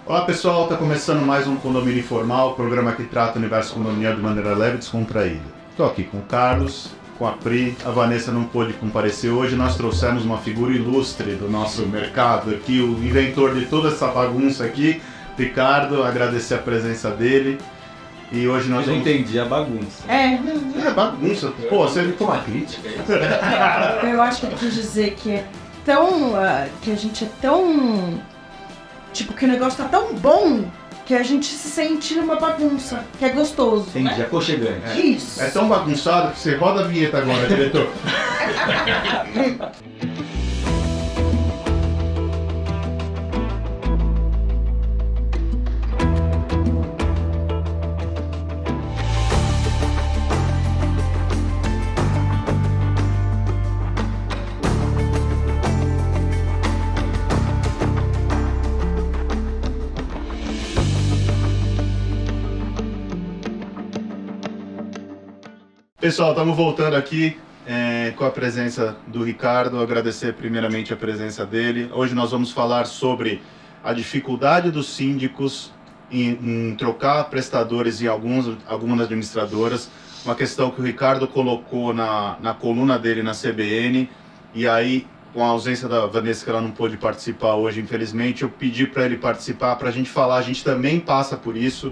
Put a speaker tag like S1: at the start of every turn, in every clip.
S1: Olá pessoal, está começando mais um Condomínio Informal, programa que trata o universo condominial de maneira leve e descontraída. Estou aqui com o Carlos, com a Pri, a Vanessa não pôde comparecer hoje, nós trouxemos uma figura ilustre do nosso mercado aqui, o inventor de toda essa bagunça aqui, Ricardo, agradecer a presença dele. E hoje nós
S2: vamos... entendi a bagunça.
S1: É bagunça. Pô, você me toma crítica.
S3: Eu acho que eu quis dizer que é tão... que a gente é tão... Tipo, que o negócio tá tão bom que a gente se sente numa bagunça, que é gostoso.
S2: Entendi, aconchegante.
S3: Isso.
S1: É tão bagunçado que você roda a vinheta agora, diretor. Pessoal, estamos voltando aqui com a presença do Ricardo, agradecer primeiramente a presença dele. Hoje nós vamos falar sobre a dificuldade dos síndicos em trocar prestadores em algumas administradoras, uma questão que o Ricardo colocou na coluna dele na CBN, e aí, com a ausência da Vanessa, que ela não pôde participar hoje, infelizmente, eu pedi para ele participar, para a gente falar, a gente também passa por isso,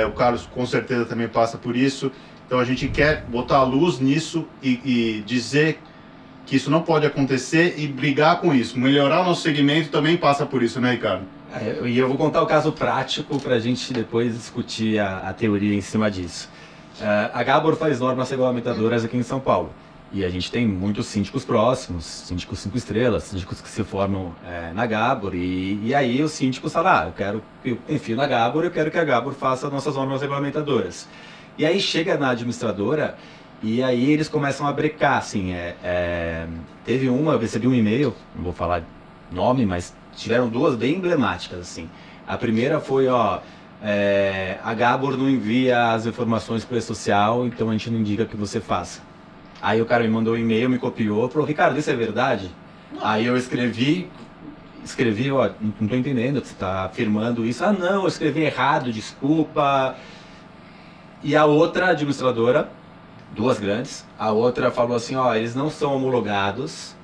S1: o Carlos com certeza também passa por isso. Então a gente quer botar a luz nisso e dizer que isso não pode acontecer e brigar com isso. Melhorar o nosso segmento também passa por isso, né, Ricardo?
S2: E eu vou contar o caso prático para a gente depois discutir a teoria em cima disso. A Gabor faz normas regulamentadoras aqui em São Paulo. E a gente tem muitos síndicos próximos, síndicos 5 estrelas, síndicos que se formam na Gabor. E aí os síndicos falam, eu enfio na Gabor, eu quero que a Gabor faça nossas normas regulamentadoras. E aí chega na administradora e aí eles começam a brecar, assim, eu recebi um e-mail, não vou falar nome, mas tiveram duas bem emblemáticas, assim. A primeira foi, a Gabor não envia as informações para o e-social, então a gente não indica que você faça. Aí o cara me mandou um e-mail, me copiou, falou, Ricardo, isso é verdade? Não. Aí eu escrevi, não tô entendendo, você está afirmando isso. Não, eu escrevi errado, desculpa. E a outra administradora, duas grandes, a outra falou assim, eles não são homologados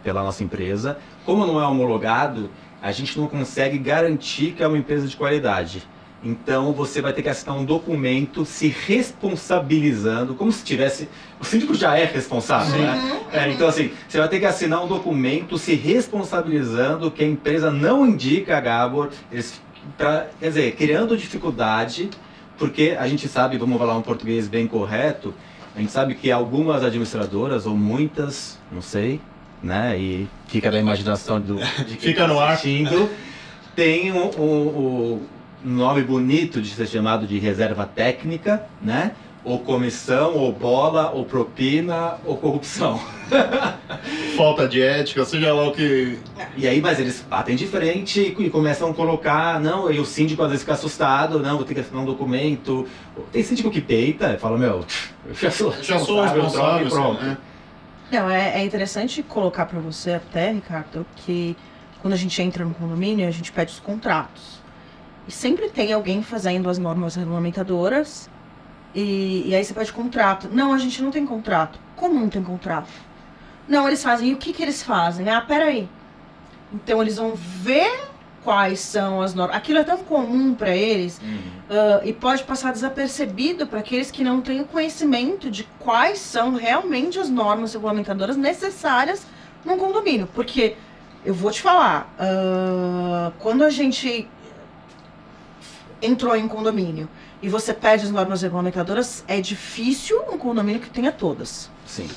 S2: pela nossa empresa. Como não é homologado, a gente não consegue garantir que é uma empresa de qualidade. Então você vai ter que assinar um documento se responsabilizando, como se tivesse... O síndico já é responsável, né? Então assim, você vai ter que assinar um documento se responsabilizando que a empresa não indica a Gabor, quer dizer, criando dificuldade. Porque a gente sabe, vamos falar um português bem correto, a gente sabe que algumas administradoras, ou muitas, não sei, né, e fica na imaginação de
S1: fica no ar,
S2: tem um nome bonito de ser chamado de reserva técnica, né, ou comissão, ou bola, ou propina, ou corrupção.
S1: Falta de ética, seja lá o que...
S2: E aí, mas eles batem de frente e começam a colocar, e o síndico às vezes fica assustado, vou ter que assinar um documento. Tem síndico que peita e fala, eu já sou responsável,
S1: pronto. Né?
S3: Não, é interessante colocar para você até, Ricardo, que quando a gente entra no condomínio, a gente pede os contratos. E sempre tem alguém fazendo as normas regulamentadoras. E aí você pede contrato. Não, a gente não tem contrato. Como não tem contrato? Não, eles fazem. E o que eles fazem? Peraí. Então eles vão ver quais são as normas. Aquilo é tão comum para eles e pode passar desapercebido para aqueles que não têm o conhecimento de quais são realmente as normas regulamentadoras necessárias num condomínio. Porque, eu vou te falar, quando a gente entrou em condomínio e você pede as normas regulamentadoras, é difícil um condomínio que tenha todas.
S2: Sim.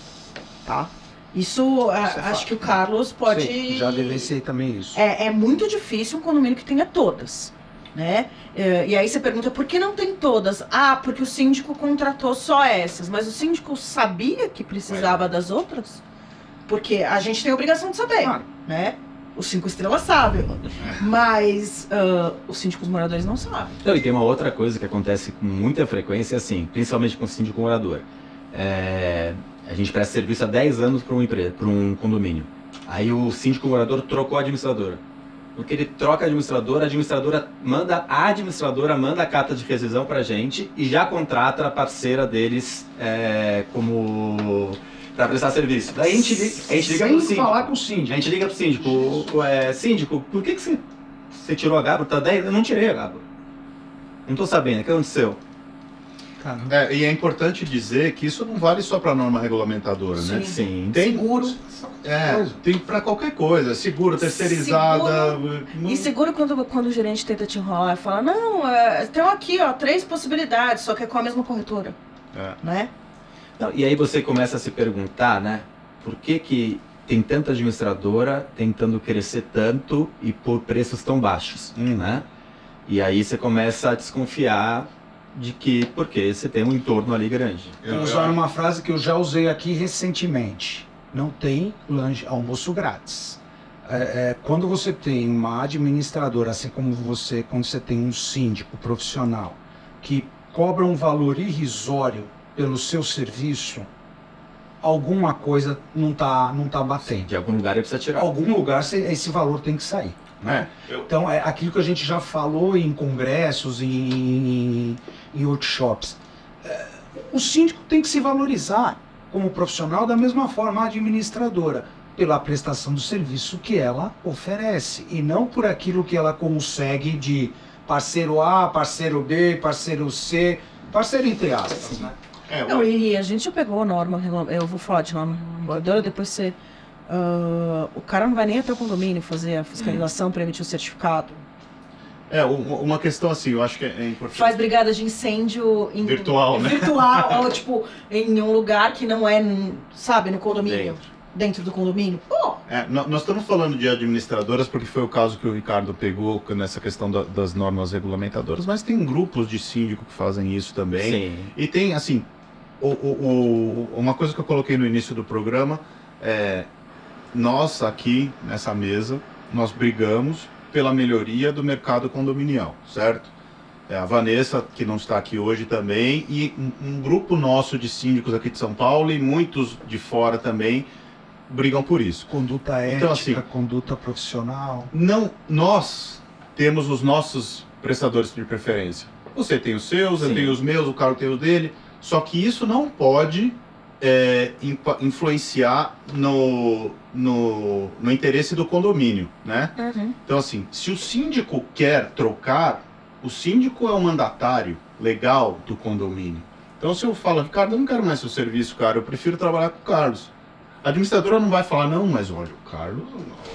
S3: Tá? Isso, acho que o Carlos pode...
S4: Sim, já vivenciei também isso.
S3: É muito difícil um condomínio que tenha todas, né? E aí você pergunta, por que não tem todas? Porque o síndico contratou só essas. Mas o síndico sabia que precisava das outras? Porque a gente tem a obrigação de saber, né? Os 5 estrelas sabem, mas os síndicos moradores não sabem.
S2: E tem uma outra coisa que acontece com muita frequência, assim, principalmente com o síndico morador. A gente presta serviço há 10 anos para uma empresa, para um condomínio. Aí o síndico morador trocou a administradora. porque ele troca a administradora manda a carta de rescisão pra gente e já contrata a parceira deles como para prestar serviço. Daí a gente liga pro síndico.
S4: Falar com o síndico.
S2: A gente liga pro síndico. Síndico, por que você tirou a Gabro? Tá 10? Eu não tirei a Gabro. Não tô sabendo, o que aconteceu?
S1: E é importante dizer que isso não vale só para a norma regulamentadora, né?
S2: Sim.
S1: Tem
S3: seguro.
S1: Tem para qualquer coisa, seguro, terceirizada.
S3: E seguro quando o gerente tenta te enrolar e fala, não, tem aqui, ó, 3 possibilidades, só que é com a mesma corretora. Né?
S2: Não, e aí você começa a se perguntar, né? Por que tem tanta administradora tentando crescer tanto e por preços tão baixos, né? E aí você começa a desconfiar de que, porque você tem um entorno ali grande.
S4: Eu vou usar uma frase que eu já usei aqui recentemente. Não tem almoço grátis. Quando você tem uma administradora, assim como quando você tem um síndico profissional que cobra um valor irrisório pelo seu serviço, alguma coisa não tá batendo.
S2: De algum lugar ele precisa tirar.
S4: Algum lugar esse valor tem que sair. Né? Então, é aquilo que a gente já falou em congressos, em workshops. O síndico tem que se valorizar como profissional da mesma forma a administradora, pela prestação do serviço que ela oferece, e não por aquilo que ela consegue de parceiro A, parceiro B, parceiro C, parceiro entre aspas. Né?
S3: Não, e a gente já pegou a norma, eu vou falar de norma reguladora, depois você... o cara não vai nem até o condomínio fazer a fiscalização para emitir o certificado.
S1: Uma questão assim, eu acho que é importante.
S3: Faz brigada de incêndio
S1: virtual, né?
S3: Virtual, ou tipo, em um lugar que não é, sabe, no condomínio. Dentro do condomínio.
S1: Nós estamos falando de administradoras porque foi o caso que o Ricardo pegou nessa questão das normas regulamentadoras, mas tem grupos de síndico que fazem isso também.
S2: Sim.
S1: E tem, assim, uma coisa que eu coloquei no início do programa nós aqui nessa mesa, nós brigamos pela melhoria do mercado condominial, certo? A Vanessa, que não está aqui hoje também, e um grupo nosso de síndicos aqui de São Paulo e muitos de fora também brigam por isso.
S4: Conduta ética,
S1: então, assim,
S4: conduta profissional.
S1: Nós temos os nossos prestadores de preferência. Você tem os seus, eu tenho os meus, o Carlos tem o dele, só que isso não pode influenciar no interesse do condomínio, né? Então, assim, se o síndico quer trocar, o síndico é o mandatário legal do condomínio. Então, se eu falo, Ricardo, eu não quero mais seu serviço, cara, eu prefiro trabalhar com o Carlos. A administradora não vai falar, não, mas olha, o Carlos,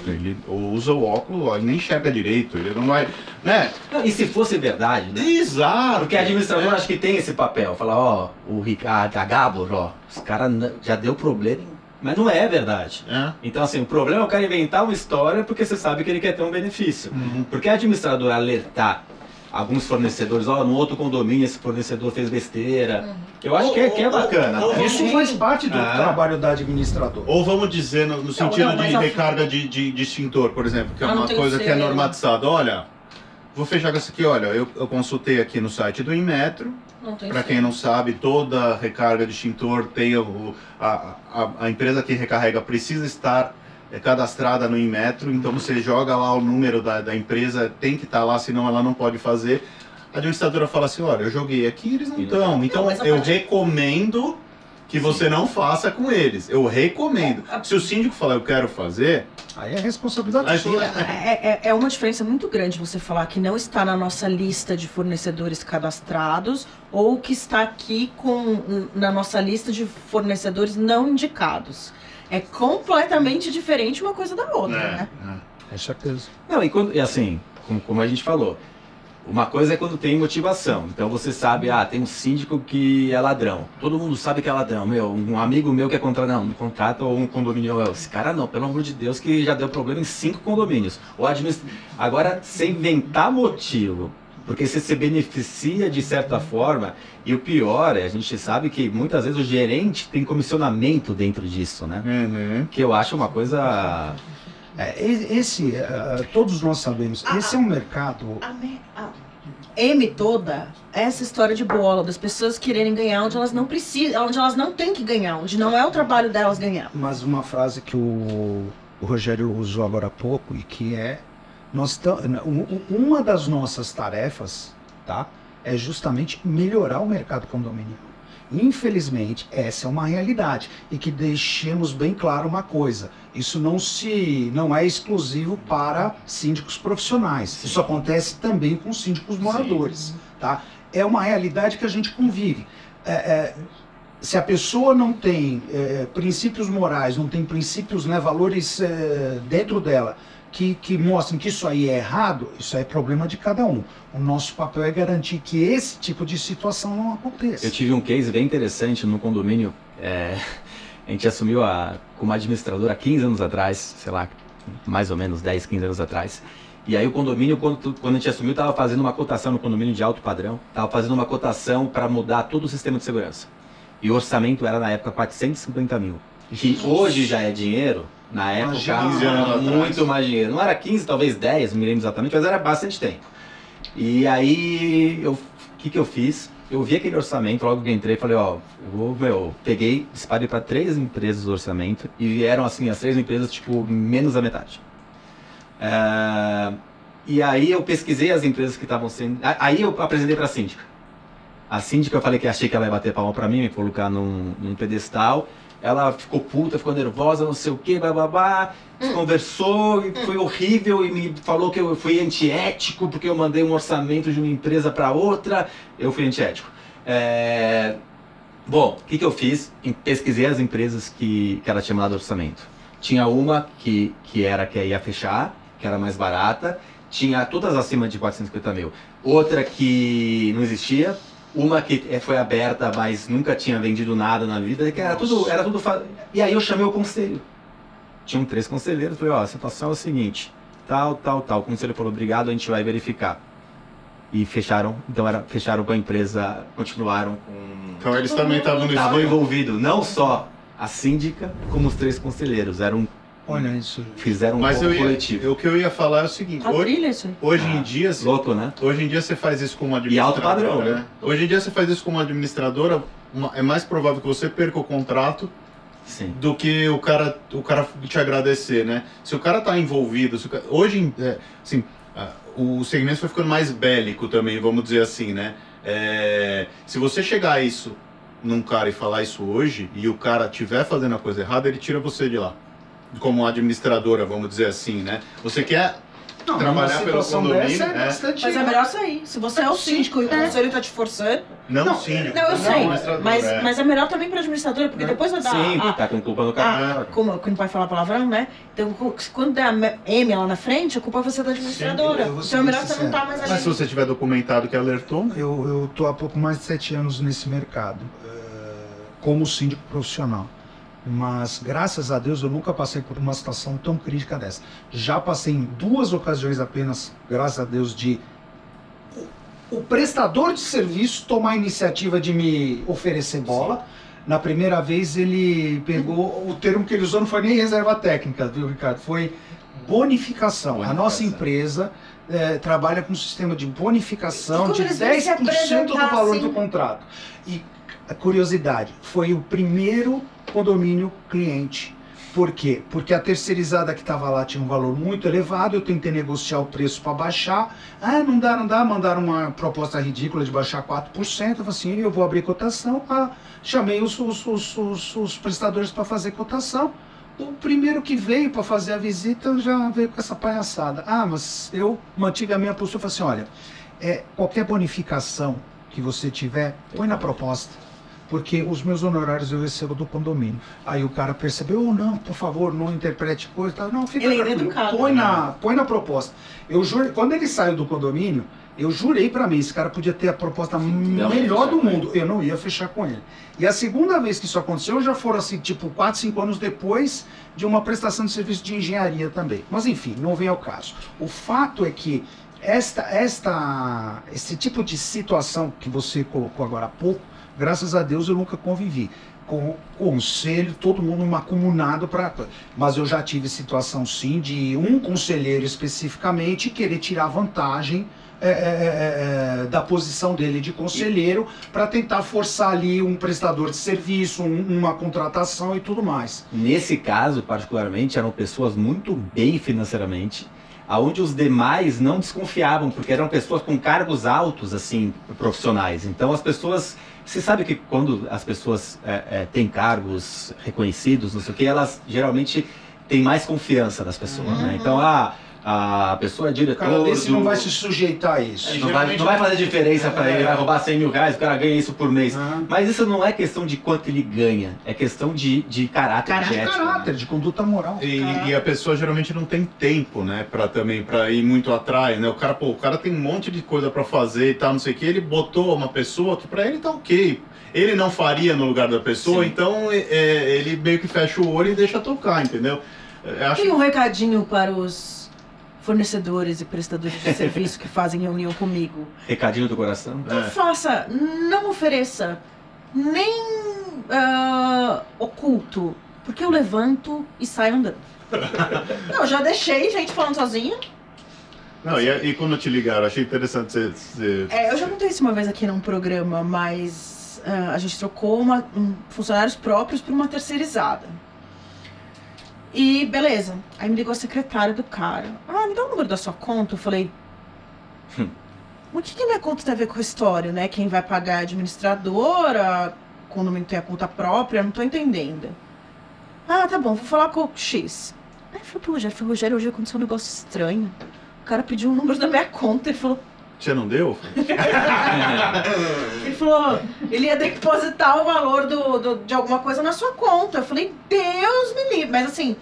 S1: ele usa o óculos, ele nem enxerga direito, ele não vai, né?
S2: Não, e se fosse verdade, né?
S1: Exato!
S2: Porque a administradora acho que tem esse papel, falar, o Ricardo, a Gabor, os caras já deu problema, mas não é verdade. Então, assim, o problema é o cara inventar uma história porque você sabe que ele quer ter um benefício. Porque a administradora alertar alguns fornecedores, no outro condomínio esse fornecedor fez besteira. Eu acho que é bacana.
S4: Isso faz parte do trabalho da administradora.
S1: Ou vamos dizer, no sentido de recarga de extintor, por exemplo, que é uma coisa que é normatizada. Olha, vou fechar com isso aqui, olha, eu consultei aqui no site do Inmetro. Para quem não sabe, toda recarga de extintor tem a empresa que recarrega precisa estar cadastrada no Inmetro, então você joga lá o número da empresa, tem que estar lá, senão ela não pode fazer. A administradora fala assim, olha, eu joguei aqui, eles não estão, então eu recomendo que você não faça com eles, eu recomendo. Se o síndico falar, eu quero fazer...
S4: Aí é responsabilidade sua.
S3: É uma diferença muito grande você falar que não está na nossa lista de fornecedores cadastrados ou que está aqui na nossa lista de fornecedores não indicados. É completamente diferente uma coisa da outra, né?
S4: É certeza.
S2: Não, e assim, como a gente falou, uma coisa é quando tem motivação. Então você sabe, tem um síndico que é ladrão. Todo mundo sabe que é ladrão. Um amigo meu que é contrata um condomínio. Esse cara não, pelo amor de Deus, que já deu problema em 5 condomínios. Agora, sem inventar motivo, porque você se beneficia de certa forma, e o pior a gente sabe que muitas vezes o gerente tem comissionamento dentro disso, né? Que eu acho uma coisa...
S4: todos nós sabemos, esse é um mercado...
S3: M toda, essa história de bola, das pessoas quererem ganhar onde elas não precisam, onde elas não têm que ganhar, onde não é o trabalho delas ganhar.
S4: Mas uma frase que o Rogério usou agora há pouco, e que é Uma das nossas tarefas, tá, é justamente melhorar o mercado condominial. Infelizmente, essa é uma realidade. E que deixemos bem claro uma coisa: isso não é exclusivo para síndicos profissionais. Sim. Isso acontece também com síndicos moradores. Tá? É uma realidade que a gente convive. Se a pessoa não tem princípios morais, não tem princípios, né, valores dentro dela, que mostrem que isso aí é errado, isso aí é problema de cada um. O nosso papel é garantir que esse tipo de situação não aconteça.
S2: Eu tive um case bem interessante no condomínio. A gente assumiu como administrador há 15 anos atrás, sei lá, mais ou menos 10, 15 anos atrás. E aí o condomínio, quando a gente assumiu, estava fazendo uma cotação no condomínio de alto padrão, estava fazendo uma cotação para mudar todo o sistema de segurança. E o orçamento era, na época, 450 mil. Que hoje já é dinheiro. Na época, era muito mais dinheiro. Não era 15, talvez 10, não me lembro exatamente, mas era bastante tempo. E aí, o que eu fiz? Eu vi aquele orçamento, logo que entrei, falei, peguei, disparei para 3 empresas do orçamento, e eram, assim, as 3 empresas, tipo, menos da metade. E aí eu pesquisei as empresas que estavam sendo... Aí eu apresentei para a síndica. A síndica, eu falei que achei que ela ia bater palma para mim, me colocar num pedestal. Ela ficou puta, ficou nervosa, não sei o que, bababá, conversou e foi horrível e me falou que eu fui antiético porque eu mandei um orçamento de uma empresa para outra, eu fui antiético. Bom, o que eu fiz? Pesquisei as empresas que ela tinha mandado orçamento. Tinha uma que era que ia fechar, que era mais barata, tinha todas acima de 450 mil. Outra que não existia. Uma que foi aberta, mas nunca tinha vendido nada na vida, que era tudo. E aí eu chamei o conselho. Tinham 3 conselheiros, falei, a situação é o seguinte, tal. O conselho falou, obrigado, a gente vai verificar. E fecharam, fecharam com a empresa, continuaram com...
S1: Então eles também estavam
S2: envolvidos, não só a síndica, como os 3 conselheiros.
S4: Olha isso.
S2: Fizeram um coletivo.
S1: O que eu ia falar é o seguinte, hoje em dia...
S2: Louco, né?
S1: Hoje em dia você faz isso como administradora.
S2: E alto padrão, né?
S1: Hoje em dia você faz isso como administradora, é mais provável que você perca o contrato. Sim. Do que o cara te agradecer, né? Se o cara tá envolvido... Hoje, assim, o segmento foi ficando mais bélico também, vamos dizer assim, né? Se você chegar a isso num cara e falar isso hoje, e o cara estiver fazendo a coisa errada, ele tira você de lá. Como administradora, vamos dizer assim, né? Você quer trabalhar pelo condomínio,
S3: Mas é melhor sair. Se você é o síndico e o conselho está te forçando...
S1: Não, o síndico.
S3: Não, eu sei. Mas é melhor também para a administradora, porque depois vai dar...
S2: Sim, tá com culpa no cara.
S3: Como não pode falar palavrão, né? Então, quando der a M lá na frente, a culpa vai ser da administradora. Então é melhor você não estar mais ali.
S1: Mas se você tiver documentado que alertou...
S4: Eu tô há pouco mais de 7 anos nesse mercado, como síndico profissional. Mas, graças a Deus, eu nunca passei por uma situação tão crítica dessa. Já passei em 2 ocasiões apenas, graças a Deus, de o prestador de serviço tomar a iniciativa de me oferecer bola. Sim. Na primeira vez ele pegou, o termo que ele usou não foi nem reserva técnica, viu, Ricardo? Foi bonificação. A nossa empresa trabalha com um sistema de bonificação de 10% do valor do contrato. E a curiosidade, foi o primeiro condomínio cliente. Por quê? Porque a terceirizada que estava lá tinha um valor muito elevado, eu tentei negociar o preço para baixar. Não dá, mandaram uma proposta ridícula de baixar 4%. Eu falei assim, eu vou abrir cotação. Chamei os prestadores para fazer cotação. O primeiro que veio para fazer a visita já veio com essa palhaçada. Mas eu mantive a minha postura e falei assim, olha, qualquer bonificação que você tiver, põe na proposta. Porque os meus honorários eu recebo do condomínio. Aí o cara percebeu, não, por favor, não interprete coisa, tá? Não, fica tranquilo, põe na proposta. Eu juro, quando ele saiu do condomínio, eu jurei pra mim, esse cara podia ter a proposta melhor do mundo, eu não ia fechar com ele. E a segunda vez que isso aconteceu, já foram assim, tipo, 4, 5 anos depois de uma prestação de serviço de engenharia também. Mas enfim, não vem ao caso. O fato é que esse tipo de situação que você colocou agora há pouco, graças a Deus eu nunca convivi com conselho, todo mundo macumunado para... Mas eu já tive situação sim de um conselheiro especificamente querer tirar vantagem da posição dele de conselheiro para tentar forçar ali um prestador de serviço, uma contratação e tudo mais.
S2: Nesse caso, particularmente, eram pessoas muito bem financeiramente. aonde os demais não desconfiavam, porque eram pessoas com cargos altos, assim, profissionais. Então as pessoas, você sabe que quando as pessoas têm cargos reconhecidos, não sei o que, elas geralmente têm mais confiança das pessoas, né? Então a pessoa é diretor.
S4: O cara desse não vai se sujeitar a isso.
S2: Não vai fazer diferença para ele, vai roubar 100 mil reais, o cara ganha isso por mês. Mas isso não é questão de quanto ele ganha, é questão de caráter, de ética,
S4: caráter, de conduta moral.
S1: E a pessoa geralmente não tem tempo, né, pra ir muito atrás, né? O cara tem um monte de coisa para fazer e tal, não sei o que, ele botou uma pessoa que para ele tá ok. Ele não faria no lugar da pessoa, então ele meio que fecha o olho e deixa tocar, entendeu?
S3: Tem um recadinho para os fornecedores e prestadores de serviço que fazem reunião comigo.
S2: Recadinho do coração?
S3: Não ofereça nem oculto, porque eu levanto e saio andando. Não, já deixei gente falando sozinha.
S1: Não, e quando te ligaram, achei interessante você...
S3: eu já contei isso uma vez aqui num programa, mas a gente trocou funcionários próprios por uma terceirizada. E beleza, aí me ligou a secretária do cara. Me dá o número da sua conta. Eu falei, o que minha conta tem a ver com a história, né? Quem vai pagar é a administradora, quando não tem a conta própria, não tô entendendo. Tá bom, vou falar com o X. Aí eu falei pro Rogério, hoje aconteceu um negócio estranho. O cara pediu o número da minha conta e falou...
S1: Você não deu?
S3: Ele falou, ele ia depositar o valor de alguma coisa na sua conta. Eu falei, Deus me livre. Mas assim,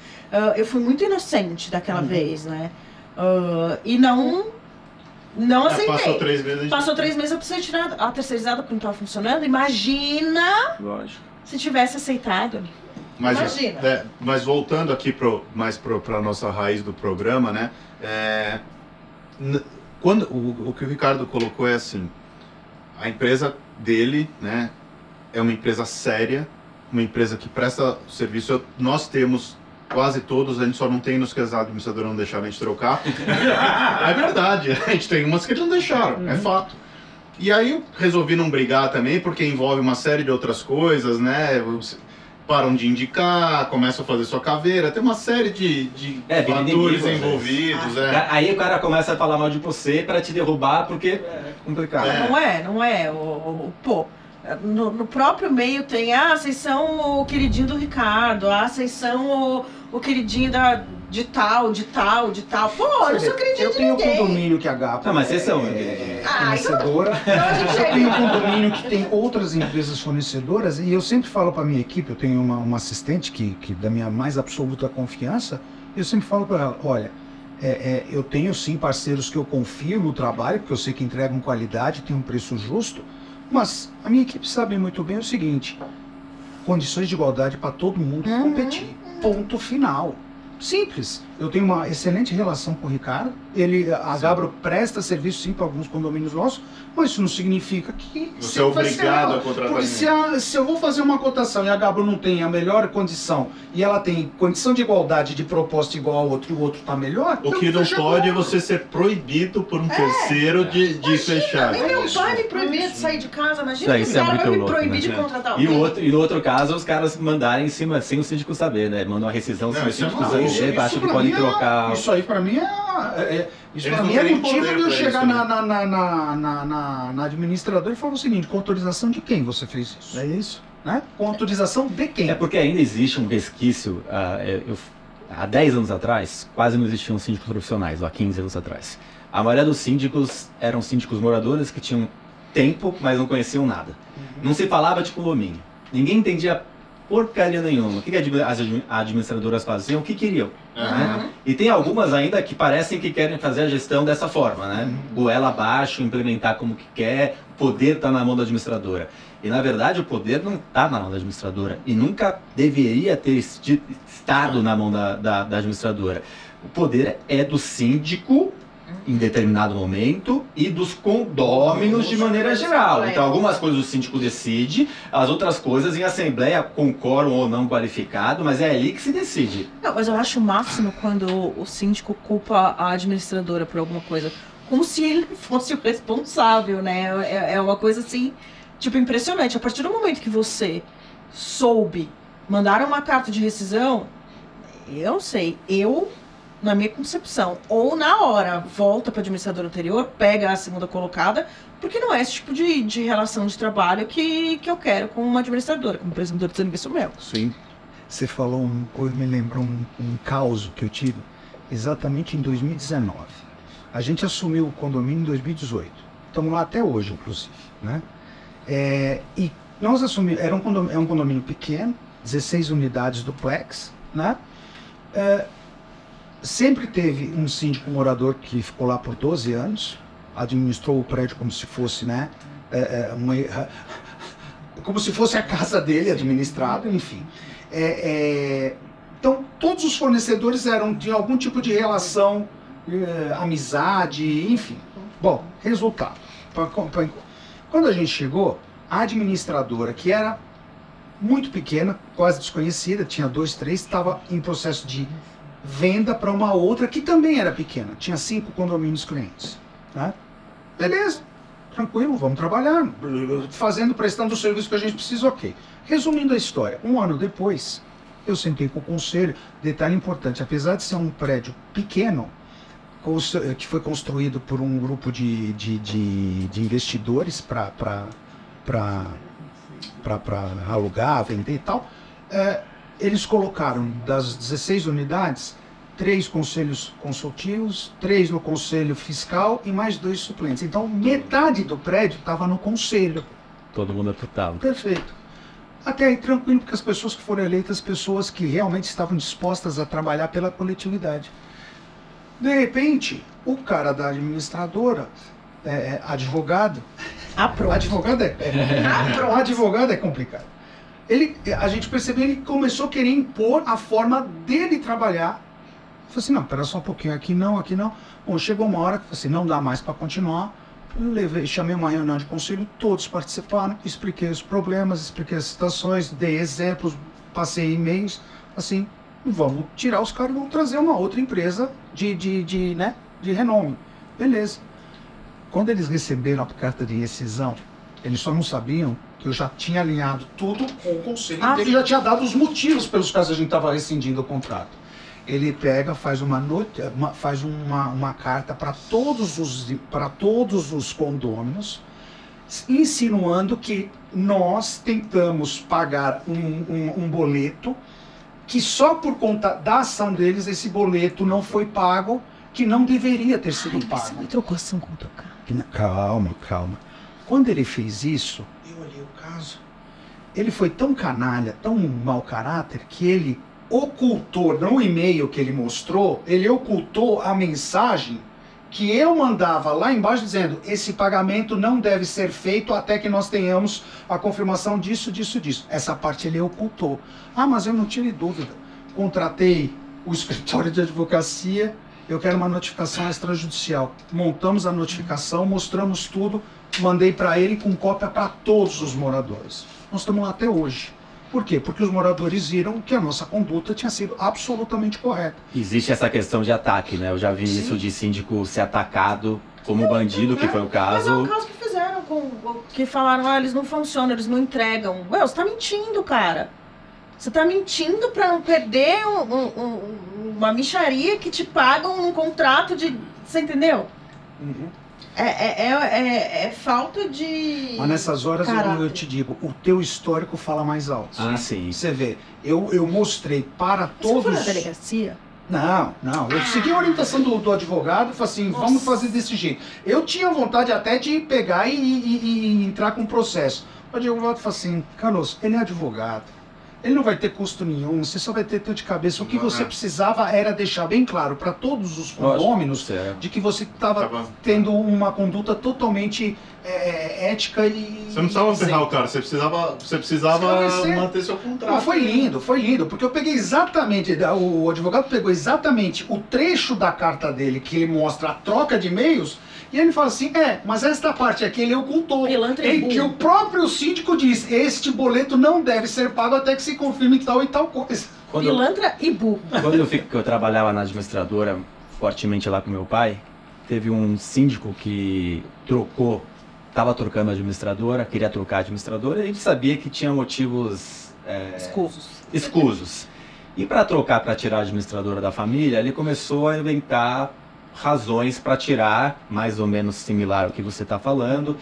S3: eu fui muito inocente daquela vez, né? E não aceitei. Passou 3 meses, eu precisei tirar a terceirizada porque não estava funcionando. Imagina se tivesse aceitado.
S1: Mas voltando aqui mais para a nossa raiz do programa, né? O que o Ricardo colocou é assim, a empresa dele, né, é uma empresa séria, uma empresa que presta serviço. Nós temos quase todos, a gente só não tem nos que as administradoras não deixaram a gente trocar. É verdade, a gente tem umas que eles não deixaram, é fato. E aí eu resolvi não brigar também, porque envolve uma série de outras coisas, né? Param de indicar, começam a fazer sua caveira, tem uma série de fatores envolvidos.
S2: Aí o cara começa a falar mal de você para te derrubar, porque é complicado.
S3: Não é. No próprio meio tem, vocês são o queridinho do Ricardo, vocês são o queridinho de tal. Pô, eu não sou queridinho de ninguém.
S4: Eu tenho um condomínio que a Gapo
S2: mas vocês são
S4: fornecedora. Eu tenho um condomínio que tem outras empresas fornecedoras e eu sempre falo para minha equipe, eu tenho uma assistente que da minha mais absoluta confiança, eu sempre falo para ela, olha, eu tenho sim parceiros que eu confio no trabalho, porque eu sei que entregam qualidade, tem um preço justo, mas a minha equipe sabe muito bem o seguinte, condições de igualdade para todo mundo competir, ponto final. Simples. Eu tenho uma excelente relação com o Ricardo. A Gabro presta serviço sim para alguns condomínios nossos, mas isso não significa que
S1: você é obrigado a contratar.
S4: Porque se eu vou fazer uma cotação e a Gabro não tem a melhor condição e ela tem condição de igualdade de proposta igual ao outro e o outro está melhor,
S1: o que não pode é você ser proibido por um terceiro de fechar.
S3: Nem meu pai me proibia de sair de casa, imagina que o cara vai me proibir de contratar alguém.
S2: E no outro caso, os caras mandarem em cima sem o síndico saber, né? Mandam uma rescisão sem o síndico saber, acho que pode trocar.
S4: Isso aí pra mim é motivo de eu chegar na administradora e falar o seguinte, com autorização de quem você fez isso? É isso? Né? Com autorização de quem?
S2: É porque ainda existe um resquício, há 10 anos atrás, quase não existiam síndicos profissionais, há 15 anos atrás. A maioria dos síndicos eram síndicos moradores que tinham tempo, mas não conheciam nada. Não se falava de condomínio. Ninguém entendia porcaria nenhuma. O que as administradoras faziam? O que queriam? Né? E tem algumas ainda que parecem que querem fazer a gestão dessa forma, né? Goela abaixo, implementar como que quer, o poder está na mão da administradora. E na verdade o poder não está na mão da administradora e nunca deveria ter estado na mão da administradora. O poder é do síndico em determinado momento e dos condôminos de maneira geral. Então algumas coisas o síndico decide, as outras coisas em assembleia com quórum ou não qualificado, mas é ali que se decide.
S3: Não, mas eu acho o máximo quando o síndico culpa a administradora por alguma coisa, como se ele fosse o responsável, né? É uma coisa assim, tipo, impressionante. A partir do momento que você soube mandar uma carta de rescisão, eu sei, eu na minha concepção, ou na hora volta para a administradora anterior, pega a segunda colocada, porque não é esse tipo de relação de trabalho que eu quero com uma administradora, como presidente do serviço meu.
S1: Sim.
S4: Você falou, me lembrou um caos que eu tive exatamente em 2019. A gente assumiu o condomínio em 2018. Estamos lá até hoje, inclusive, né? E nós assumimos, é um condomínio pequeno, 16 unidades duplex, né? Sempre teve um síndico morador que ficou lá por 12 anos, administrou o prédio como se fosse, né, como se fosse a casa dele administrado, enfim. Então, todos os fornecedores eram de algum tipo de relação, amizade, enfim. Bom, resultado. Quando a gente chegou, a administradora, que era muito pequena, quase desconhecida, tinha 2, 3, estava em processo de venda para uma outra que também era pequena, tinha 5 condomínios clientes, né? Beleza, tranquilo, vamos trabalhar, prestando o serviço que a gente precisa, ok. Resumindo a história, 1 ano depois, eu sentei com o conselho, detalhe importante, apesar de ser um prédio pequeno, que foi construído por um grupo de investidores para alugar, vender e tal, eles colocaram das 16 unidades, 3 conselhos consultivos, 3 no conselho fiscal e mais 2 suplentes. Então metade do prédio estava no conselho.
S2: Todo mundo aputava.
S4: Perfeito. Até aí tranquilo, porque as pessoas que foram eleitas, pessoas que realmente estavam dispostas a trabalhar pela coletividade. De repente, o cara da administradora, advogado, advogado é complicado. A gente percebeu, ele começou a querer impor a forma dele trabalhar. Eu falei assim, não, pera só um pouquinho, aqui não. Bom, chegou uma hora que eu falei assim, não dá mais para continuar. Eu chamei uma reunião de conselho, todos participaram, expliquei os problemas, expliquei as situações, dei exemplos, passei e-mails, assim, vamos tirar os caras e vamos trazer uma outra empresa de renome. Beleza. Quando eles receberam a carta de rescisão, eles só não sabiam que eu já tinha alinhado tudo com o conselho. Ele já tinha dado os motivos pelos quais a gente estava rescindindo o contrato. Ele pega, faz uma carta para todos os condôminos, insinuando que nós tentamos pagar um boleto, que só por conta da ação deles, esse boleto não foi pago, que não deveria ter sido pago.
S3: Você entrou com ação contra o cara.
S4: Calma. Quando ele fez isso, eu olhei o caso. Ele foi tão canalha, tão mau caráter, que ele ocultou, no e-mail que ele mostrou, ele ocultou a mensagem que eu mandava lá embaixo dizendo: esse pagamento não deve ser feito até que nós tenhamos a confirmação disso. Essa parte ele ocultou. Mas eu não tive dúvida. Contratei o escritório de advocacia, eu quero uma notificação extrajudicial. Montamos a notificação, mostramos tudo, mandei para ele com cópia para todos os moradores. Nós estamos lá até hoje. Por quê? Porque os moradores viram que a nossa conduta tinha sido absolutamente correta.
S2: Existe essa questão de ataque, né? Eu já vi isso de síndico ser atacado como bandido, que foi o caso.
S3: Mas é o caso que fizeram, que falaram, eles não funcionam, eles não entregam. Ué, você tá mentindo, cara. Você tá mentindo pra não perder uma mixaria que te pagam um contrato de... Você entendeu?
S4: Uhum.
S3: É falta de...
S4: Mas nessas horas eu te digo, o teu histórico fala mais alto.
S2: Sim.
S4: Você vê, eu mostrei para todos...
S3: Você foi na delegacia?
S4: Não. Eu segui a orientação do advogado e falei assim, vamos fazer desse jeito. Eu tinha vontade até de pegar e entrar com processo. O advogado falou assim, Carlos, ele é advogado. Ele não vai ter custo nenhum, você só vai ter dor de cabeça. O que você precisava era deixar bem claro para todos os condôminos de que você estava tendo uma conduta totalmente ética e...
S1: Você não precisava ferrar o cara, você precisava manter seu contrato.
S4: Mas foi lindo, porque eu peguei exatamente, o advogado pegou exatamente o trecho da carta dele que ele mostra a troca de e-mails. E ele fala assim, mas esta parte aqui ele ocultou, em que o próprio síndico diz, este boleto não deve ser pago até que se confirme tal e tal coisa.
S3: Pilantra e burro.
S2: Quando eu trabalhava na administradora, fortemente lá com meu pai, teve um síndico que estava trocando a administradora, queria trocar a administradora, e ele sabia que tinha motivos escusos. E para trocar, para tirar a administradora da família, ele começou a inventar razões para tirar, mais ou menos similar ao que você está falando.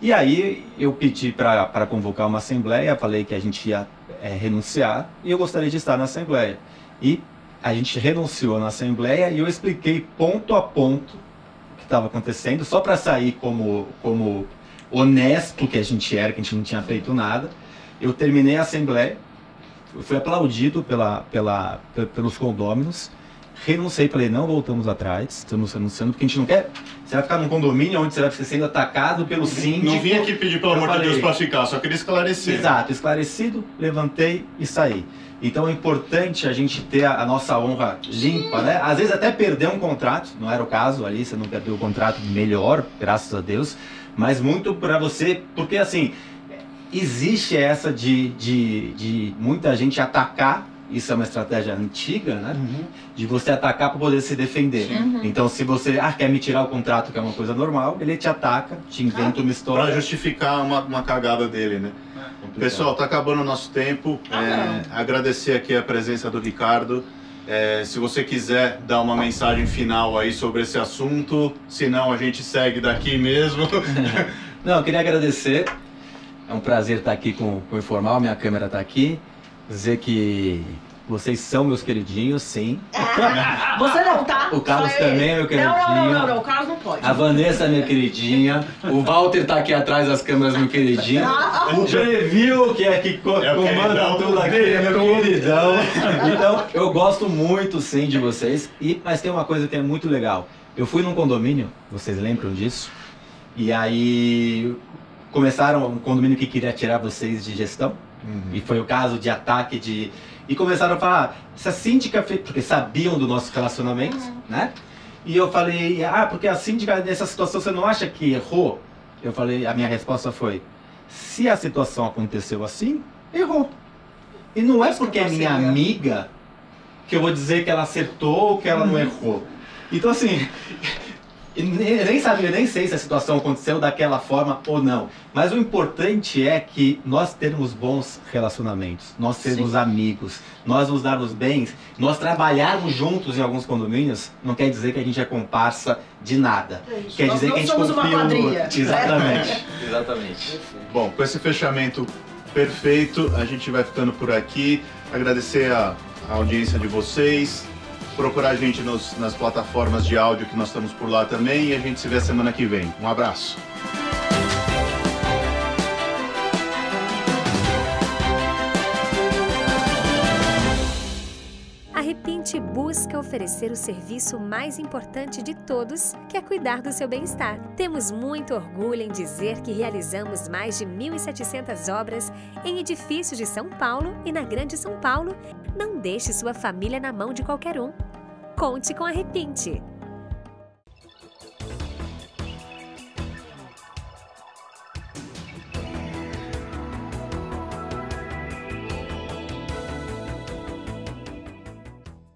S2: E aí eu pedi para convocar uma assembleia, falei que a gente ia renunciar e eu gostaria de estar na assembleia. E a gente renunciou na assembleia e eu expliquei ponto a ponto o que estava acontecendo, só para sair como honesto que a gente era, que a gente não tinha feito nada. Eu terminei a assembleia, eu fui aplaudido pelos condôminos, renunciei, falei, não voltamos atrás, estamos renunciando, porque a gente não quer... Você vai ficar num condomínio onde você vai sendo atacado pelo síndico...
S1: Não vim aqui pedir, pelo amor de Deus, para ficar, só queria esclarecer.
S2: Exato, esclarecido, levantei e saí. Então é importante a gente ter a nossa honra limpa, né? Às vezes até perder um contrato, não era o caso ali, você não perdeu o contrato, melhor, graças a Deus, mas muito para você, porque assim, existe essa de muita gente atacar. Isso é uma estratégia antiga, né? De você atacar para poder se defender. Então, se você quer me tirar o contrato, que é uma coisa normal, ele te ataca, te inventa uma história.
S1: Para justificar uma cagada dele, né? Pessoal, tá acabando o nosso tempo. Agradecer aqui a presença do Ricardo. Se você quiser dar uma mensagem final aí sobre esse assunto, senão a gente segue daqui mesmo.
S2: Não, eu queria agradecer. É um prazer estar aqui com o Informal, minha câmera está aqui. Dizer que vocês são meus queridinhos, sim.
S3: Você não, tá?
S2: O Carlos também é meu queridinho.
S3: Não, o Carlos não pode.
S2: A Vanessa é minha queridinha. O Walter tá aqui atrás das câmeras, meu queridinho. O Preview, que é que comanda tudo aqui, é meu queridão. Então, eu gosto muito, sim, de vocês. Mas tem uma coisa que é muito legal. Eu fui num condomínio, vocês lembram disso? E aí começaram um condomínio que queria tirar vocês de gestão. E foi o caso de ataque E começaram a falar, essa síndica fez... Porque sabiam do nosso relacionamento, né? E eu falei, porque a síndica nessa situação, você não acha que errou? Eu falei, a minha resposta foi, se a situação aconteceu assim, errou. E não é porque é minha amiga que eu vou dizer que ela acertou ou que ela não errou. Então assim... Eu nem sei se a situação aconteceu daquela forma ou não. Mas o importante é que nós termos bons relacionamentos, nós sermos amigos, nós nos darmos bem, nós trabalharmos juntos em alguns condomínios, não quer dizer que a gente é comparsa de nada. Quer dizer que a gente
S3: somos uma quadrilha.
S2: Exatamente. Exatamente.
S1: Bom, com esse fechamento perfeito, a gente vai ficando por aqui. Agradecer a audiência de vocês. Procurar a gente nas plataformas de áudio que nós estamos por lá também e a gente se vê semana que vem. Um abraço.
S5: A Repinte busca oferecer o serviço mais importante de todos, que é cuidar do seu bem-estar. Temos muito orgulho em dizer que realizamos mais de 1.700 obras em edifícios de São Paulo e na Grande São Paulo. Não deixe sua família na mão de qualquer um. Conte com a Repinte.